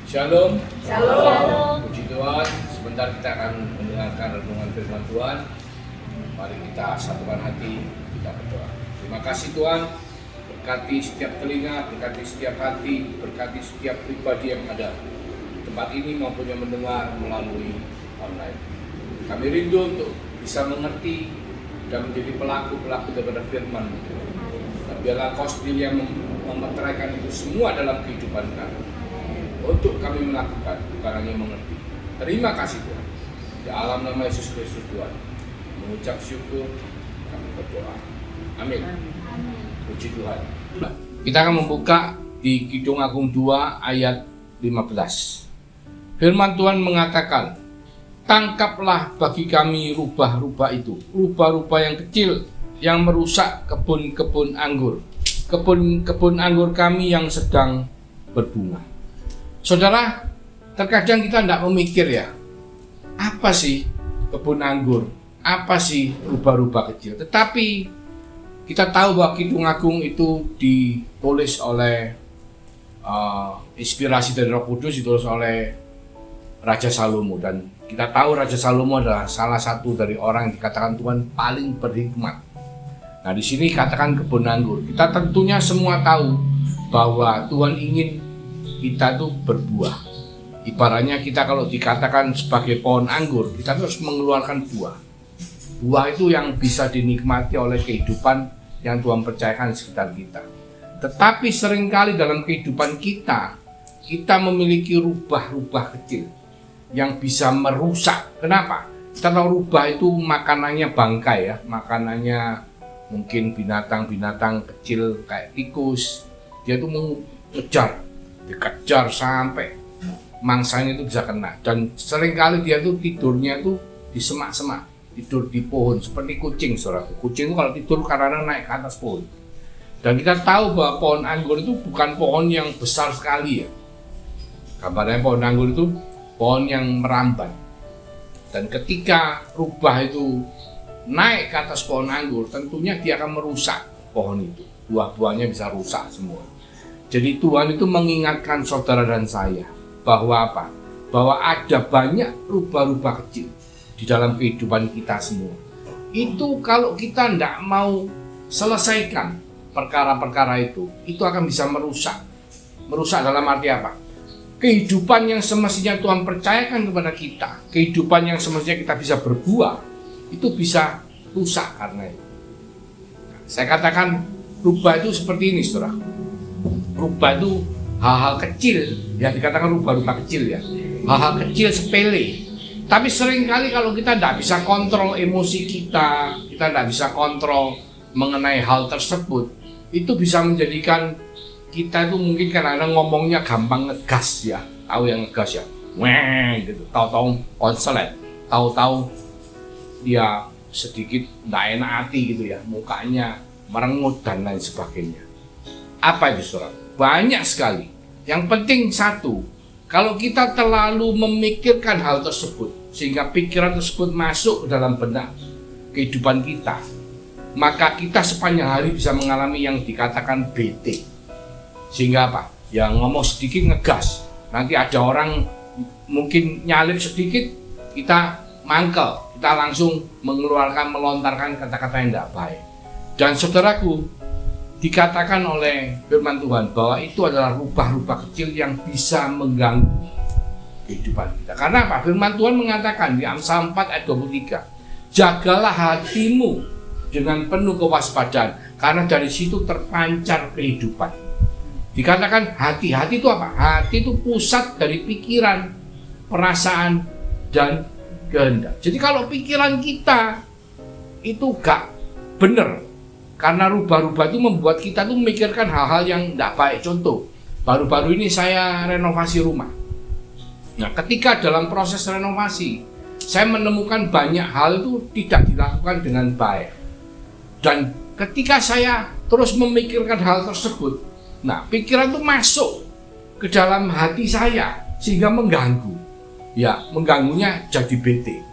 Shalom. Shalom. Puji Tuhan, sebentar kita akan mendengarkan renungan firman Tuhan. Mari kita satukan hati, kita berdoa. Terima kasih Tuhan, berkati setiap telinga, berkati setiap hati, berkati setiap pribadi yang ada di tempat ini maupun yang mendengar melalui online. Kami rindu untuk bisa mengerti dan menjadi pelaku-pelaku daripada firman. Dan biarlah Kau sendiri yang memeteraikan itu semua dalam kehidupan kami. Untuk kami melakukan, bukan hanya mengerti. Terima kasih Tuhan. Di dalam nama Yesus Kristus Tuhan, mengucap syukur, kami berdoa. Amin. Puji Tuhan. Kita akan membuka di Kidung Agung 2 ayat 15. Firman Tuhan mengatakan, tangkaplah bagi kami rubah-rubah itu, rubah-rubah yang kecil yang merusak kebun-kebun anggur, kebun-kebun anggur kami yang sedang berbunga. Saudara, terkadang kita tidak memikir ya, apa sih kebun anggur, apa sih rubah-rubah kecil. Tetapi kita tahu bahwa Kidung Agung itu ditulis oleh inspirasi dari Roh Kudus, ditulis oleh Raja Salomo. Dan kita tahu Raja Salomo adalah salah satu dari orang yang dikatakan Tuhan paling berhikmat. Nah, di sini katakan kebun anggur. Kita tentunya semua tahu bahwa Tuhan ingin kita tuh berbuah. Ibaratnya kita kalau dikatakan sebagai pohon anggur, kita harus mengeluarkan buah. Buah itu yang bisa dinikmati oleh kehidupan yang Tuhan percayakan di sekitar kita. Tetapi seringkali dalam kehidupan kita memiliki rubah-rubah kecil yang bisa merusak. Kenapa? Kita tahu rubah itu makanannya bangkai ya, makanannya mungkin binatang-binatang kecil kayak tikus. Dia tuh mengejar, dikejar sampai mangsanya itu bisa kena. Dan seringkali dia tuh tidurnya tuh di semak-semak, tidur di pohon seperti kucing, saudara. Kucing itu kalau tidur karena naik ke atas pohon. Dan kita tahu bahwa pohon anggur itu bukan pohon yang besar sekali ya. Gambarnya pohon anggur itu pohon yang merambat. Dan ketika rubah itu naik ke atas pohon anggur, tentunya dia akan merusak pohon itu. Buah-buahnya bisa rusak semua. Jadi Tuhan itu mengingatkan saudara dan saya bahwa apa? Bahwa ada banyak rubah-rubah kecil di dalam kehidupan kita semua. Itu kalau kita tidak mau selesaikan perkara-perkara itu akan bisa merusak. Merusak dalam arti apa? Kehidupan yang semestinya Tuhan percayakan kepada kita, kehidupan yang semestinya kita bisa berbuah, itu bisa rusak karena itu. Saya katakan rubah itu seperti ini, saudara. Rubah itu hal-hal kecil, ya dikatakan rubah-rubah kecil ya, hal-hal kecil sepele. Tapi seringkali kalau kita tidak bisa kontrol emosi kita tidak bisa kontrol mengenai hal tersebut, itu bisa menjadikan kita itu mungkin kadang-kadang ngomongnya gampang ngegas ya, tahu yang ngegas ya, weh gitu, tahu-tahu konselet, tahu-tahu dia sedikit tidak enak hati gitu ya, mukanya merengut dan lain sebagainya. Apa itu saudara? Banyak sekali. Yang penting satu, kalau kita terlalu memikirkan hal tersebut sehingga pikiran tersebut masuk ke dalam benak kehidupan kita, maka kita sepanjang hari bisa mengalami yang dikatakan bete. Sehingga apa? Ya ngomong sedikit ngegas. Nanti ada orang mungkin nyalip sedikit, kita mangkel, kita langsung melontarkan kata-kata yang tidak baik. Dan saudaraku, dikatakan oleh firman Tuhan bahwa itu adalah rubah-rubah kecil yang bisa mengganggu kehidupan kita. Karena apa? Firman Tuhan mengatakan di Amsal 4 ayat 23, jagalah hatimu dengan penuh kewaspadaan, karena dari situ terpancar kehidupan. Dikatakan hati itu apa? Hati itu pusat dari pikiran, perasaan, dan kehendak. Jadi kalau pikiran kita itu gak benar, karena rubah-rubah itu membuat kita tuh memikirkan hal-hal yang tidak baik. Contoh, baru-baru ini saya renovasi rumah. Nah, ketika dalam proses renovasi, saya menemukan banyak hal itu tidak dilakukan dengan baik. Dan ketika saya terus memikirkan hal tersebut, nah, pikiran itu masuk ke dalam hati saya sehingga mengganggu. Ya, mengganggunya jadi bete.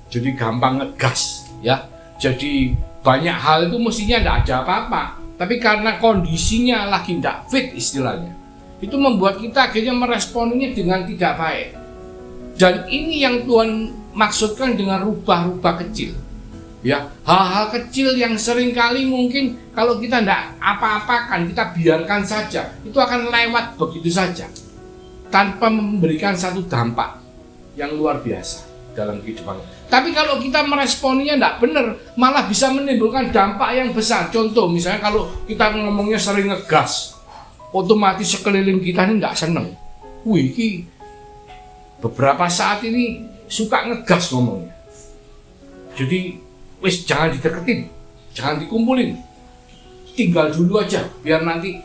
Jadi gampang ngegas, ya. Jadi banyak hal itu mestinya tidak ada apa-apa, tapi karena kondisinya lagi tidak fit istilahnya, itu membuat kita akhirnya meresponinya dengan tidak baik. Dan ini yang Tuhan maksudkan dengan rubah-rubah kecil. Ya, hal-hal kecil yang seringkali mungkin kalau kita tidak apa-apakan, kita biarkan saja, itu akan lewat begitu saja tanpa memberikan satu dampak yang luar biasa dalam kehidupan. Tapi kalau kita meresponinya tidak benar, malah bisa menimbulkan dampak yang besar. Contoh misalnya kalau kita ngomongnya sering ngegas, otomatis sekeliling kita ini tidak senang. Wih, beberapa saat ini suka ngegas ngomongnya. Jadi wis jangan dideketin, jangan dikumpulin, tinggal dulu aja biar nanti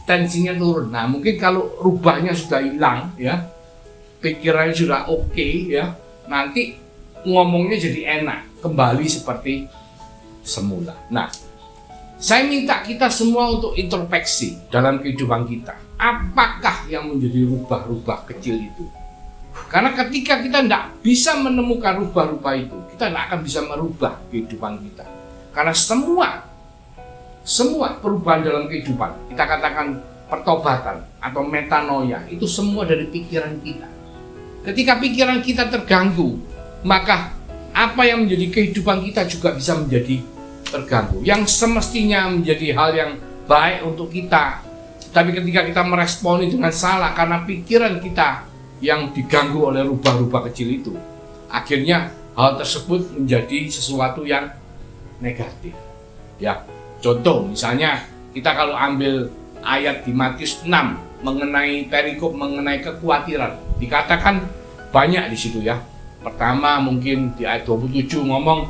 tensinya turun. Nah mungkin kalau rubahnya sudah hilang ya, pikirannya sudah oke ya, nanti ngomongnya jadi enak, kembali seperti semula. Nah saya minta kita semua untuk introspeksi dalam kehidupan kita. Apakah yang menjadi rubah-rubah kecil itu? Karena ketika kita tidak bisa menemukan rubah-rubah itu, kita tidak akan bisa merubah kehidupan kita. Karena semua perubahan dalam kehidupan, kita katakan pertobatan atau metanoia, itu semua dari pikiran kita. Ketika pikiran kita terganggu, maka apa yang menjadi kehidupan kita juga bisa menjadi terganggu. Yang semestinya menjadi hal yang baik untuk kita, tapi ketika kita meresponi dengan salah karena pikiran kita yang diganggu oleh rubah-rubah kecil itu, akhirnya hal tersebut menjadi sesuatu yang negatif. Ya, contoh misalnya kita kalau ambil ayat di Matius 6 mengenai perikop mengenai kekhawatiran, dikatakan banyak di situ ya. Pertama mungkin di ayat 27 ngomong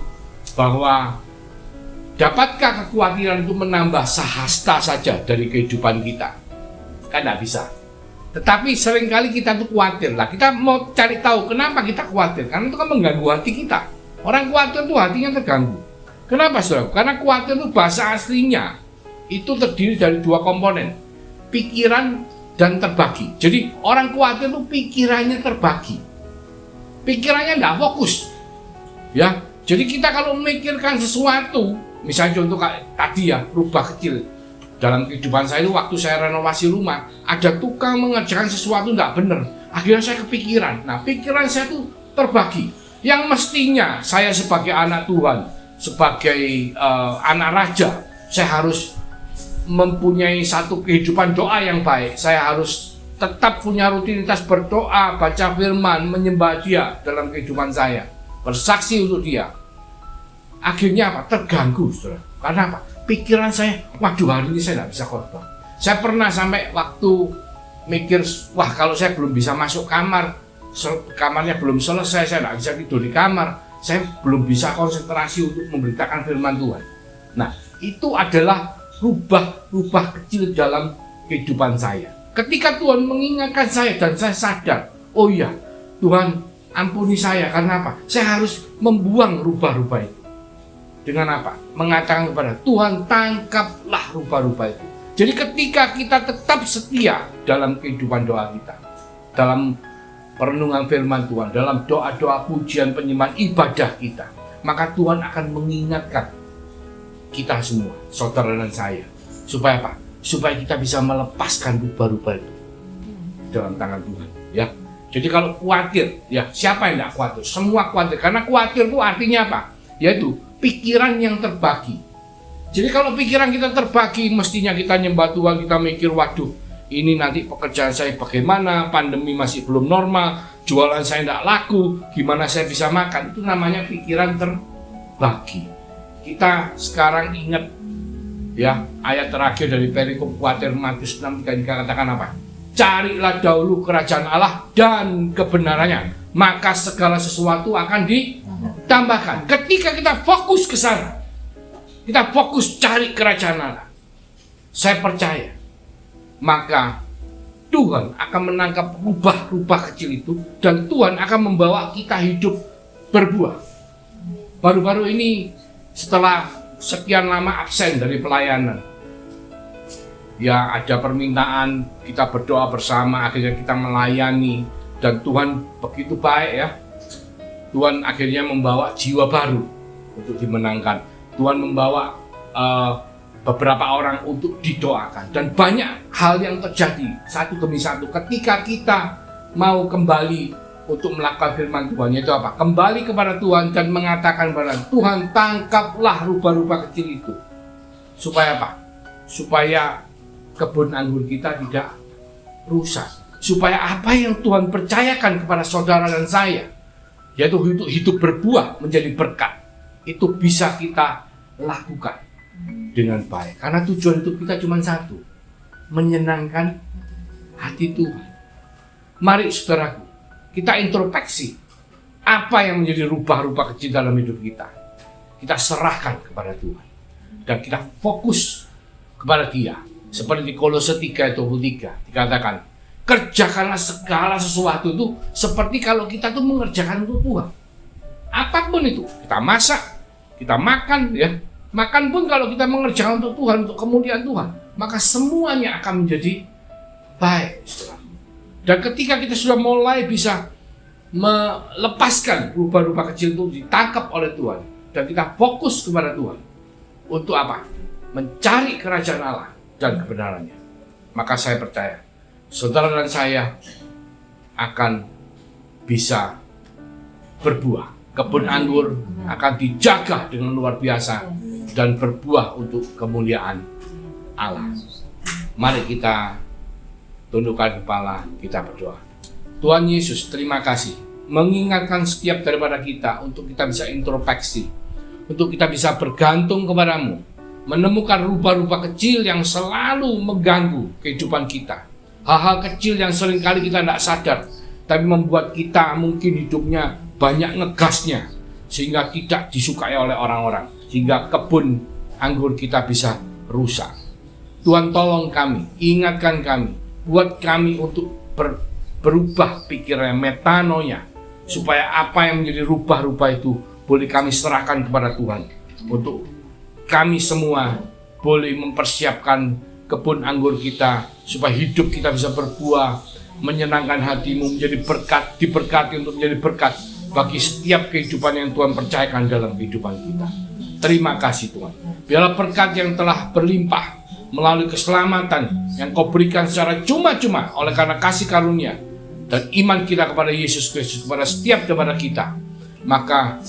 bahwa dapatkah kekhawatiran itu menambah sahasta saja dari kehidupan kita? Kan tidak bisa. Tetapi seringkali kita tuh khawatir lah. Kita mau cari tahu kenapa kita khawatir. Karena itu kan mengganggu hati kita. Orang khawatir tuh hatinya terganggu. Kenapa saudara? Karena khawatir itu bahasa aslinya itu terdiri dari dua komponen, pikiran dan terbagi. Jadi orang khawatir itu pikirannya terbagi. Pikirannya tidak fokus. Ya. Jadi kita kalau memikirkan sesuatu, misalnya contoh kayak tadi ya, rubah kecil. Dalam kehidupan saya itu waktu saya renovasi rumah, ada tukang mengerjakan sesuatu tidak benar. Akhirnya saya kepikiran. Nah, pikiran saya itu terbagi. Yang mestinya saya sebagai anak Tuhan, sebagai anak raja, saya harus mempunyai satu kehidupan doa yang baik. Saya harus tetap punya rutinitas berdoa, baca firman, menyembah Dia dalam kehidupan saya, bersaksi untuk Dia. Akhirnya apa? Terganggu, saudara. Karena apa? Pikiran saya, waduh hari ini saya tidak bisa khotbah. Saya pernah sampai waktu mikir, wah kalau saya belum bisa masuk kamar, kamarnya belum selesai, saya tidak bisa tidur di kamar, saya belum bisa konsentrasi untuk memberitakan firman Tuhan. Nah, itu adalah rubah-rubah kecil dalam kehidupan saya. Ketika Tuhan mengingatkan saya dan saya sadar, oh iya, Tuhan ampuni saya, karena apa? Saya harus membuang rubah-rubah itu. Dengan apa? Mengatakan kepada Tuhan, tangkaplah rubah-rubah itu. Jadi ketika kita tetap setia dalam kehidupan doa kita, dalam perenungan firman Tuhan, dalam doa-doa pujian penyembahan ibadah kita, maka Tuhan akan mengingatkan kita semua, saudara dan saya, supaya apa? Supaya kita bisa melepaskan rubah-rubah itu dalam tangan Tuhan. Ya. Jadi kalau khawatir, ya siapa yang tidak khawatir? Semua khawatir. Karena khawatir itu artinya apa? Yaitu pikiran yang terbagi. Jadi kalau pikiran kita terbagi, mestinya kita nyembah Tuhan, kita mikir, waduh, ini nanti pekerjaan saya bagaimana, pandemi masih belum normal, jualan saya tidak laku, gimana saya bisa makan? Itu namanya pikiran terbagi. Kita sekarang ingat ya ayat terakhir dari perikop khawatir Matius 6 dikatakan apa? Carilah dahulu kerajaan Allah dan kebenarannya, maka segala sesuatu akan ditambahkan. Ketika kita fokus ke sana, kita fokus cari kerajaan Allah, saya percaya maka Tuhan akan menangkap rubah-rubah kecil itu dan Tuhan akan membawa kita hidup berbuah. Baru-baru ini setelah sekian lama absen dari pelayanan, ya ada permintaan kita berdoa bersama, akhirnya kita melayani dan Tuhan begitu baik ya. Tuhan akhirnya membawa jiwa baru untuk dimenangkan. Tuhan membawa beberapa orang untuk didoakan. Dan banyak hal yang terjadi satu demi satu ketika kita mau kembali untuk melakukan firman Tuhan. Yaitu apa? Kembali kepada Tuhan dan mengatakan kepada Tuhan, tangkaplah rubah-rubah kecil itu. Supaya apa? Supaya kebun anggur kita tidak rusak. Supaya apa yang Tuhan percayakan kepada saudara dan saya, yaitu hidup berbuah menjadi berkat, itu bisa kita lakukan dengan baik. Karena tujuan hidup kita cuma satu, menyenangkan hati Tuhan. Mari saudaraku, kita introspeksi apa yang menjadi rubah-rubah kecil dalam hidup kita. Kita serahkan kepada Tuhan dan kita fokus kepada Dia. Seperti di Kolose 3:23 dikatakan, kerjakanlah segala sesuatu itu seperti kalau kita tuh mengerjakan untuk Tuhan. Apapun itu, kita masak, kita makan, ya. Makan pun kalau kita mengerjakan untuk Tuhan, untuk kemuliaan Tuhan, maka semuanya akan menjadi baik. Dan ketika kita sudah mulai bisa melepaskan rubah-rubah kecil itu ditangkap oleh Tuhan, dan kita fokus kepada Tuhan, untuk apa? Mencari kerajaan Allah dan kebenarannya. Maka saya percaya, saudara dan saya akan bisa berbuah. Kebun anggur akan dijaga dengan luar biasa dan berbuah untuk kemuliaan Allah. Mari kita tundukkan kepala, kita berdoa. Tuhan Yesus, terima kasih mengingatkan setiap daripada kita untuk kita bisa introspeksi, untuk kita bisa bergantung kepadamu, menemukan rubah-rubah kecil yang selalu mengganggu kehidupan kita. Hal-hal kecil yang seringkali kita tidak sadar, tapi membuat kita mungkin hidupnya banyak ngegasnya, sehingga tidak disukai oleh orang-orang, sehingga kebun anggur kita bisa rusak. Tuhan tolong kami, ingatkan kami, buat kami untuk berubah pikirannya, metanoia, supaya apa yang menjadi rubah-rubah itu boleh kami serahkan kepada Tuhan, untuk kami semua boleh mempersiapkan kebun anggur kita, supaya hidup kita bisa berbuah, menyenangkan hatimu, menjadi berkat, diberkati untuk menjadi berkat bagi setiap kehidupan yang Tuhan percayakan dalam kehidupan kita. Terima kasih Tuhan. Biarlah berkat yang telah berlimpah melalui keselamatan yang Kau berikan secara cuma-cuma oleh karena kasih karunia dan iman kita kepada Yesus Kristus, kepada setiap daripada kita, maka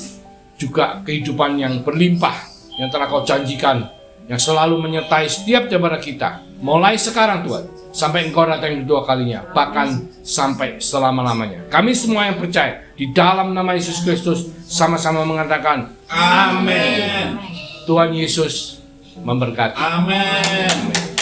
juga kehidupan yang berlimpah yang telah Kau janjikan, yang selalu menyertai setiap daripada kita, mulai sekarang Tuhan, sampai Engkau datang kedua kalinya, bahkan sampai selama-lamanya. Kami semua yang percaya di dalam nama Yesus Kristus sama-sama mengatakan amin. Tuhan Yesus memberkati. Amin.